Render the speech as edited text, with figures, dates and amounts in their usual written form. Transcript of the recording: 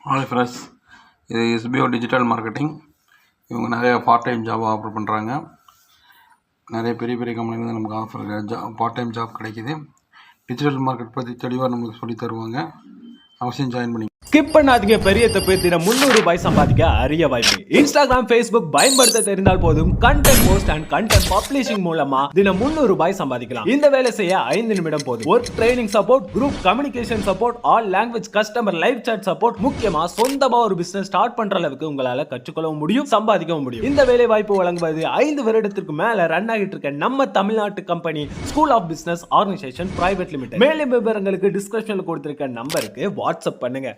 Hi friends, இது SPO digital marketing. இவங்க நிறைய பார்ட் டைம் ஜாப் ஆஃபர் பண்ணுறாங்க. நிறைய பெரிய பெரிய கம்பெனிலேருந்து நமக்கு ஆஃபர் பார்ட் டைம் ஜாப் கிடைக்கிது. டிஜிட்டல் மார்க்கெட் பற்றி தெளிவாக நமக்கு சொல்லி தருவாங்க. அவசியம் ஜாயின் பண்ணி ஸ்கிப் பண்ணாதீங்க. பெரிய தப்பு. தினம் ₹300 சம்பாதிக்க அரிய வாய்ப்பு. இன்ஸ்டாகிராம், ஃபேஸ்புக் பயன்படுத்த தெரிந்தால் போதும். Content post and content publishing மூலமா தினம் ₹300 சம்பாதிக்கலாம். இந்த வேலை செய்ய 5 நிமிடம் போதும். Work training support, group communication support, all language customer live chat support, முக்கியமா சொந்தமா ஒரு பிசினஸ் ஸ்டார்ட் பண்ற அளவுக்கு உங்களால கற்றுக்கொள்ளவும் முடியும், சம்பாதிக்கவும் முடியும். இந்த வேலை வாய்ப்பு வழங்குவது 5 வருடத்திற்கு மேல ரன் ஆகிட்டு இருக்க நம்ம தமிழ்நாட்டு company school of business organisation private limited. மேலும் விவரங்களுக்கு டிஸ்கிரிப்ஷன்ல கொடுத்திருக்க நம்பருக்கு வாட்ஸ்அப் பண்ணுங்க.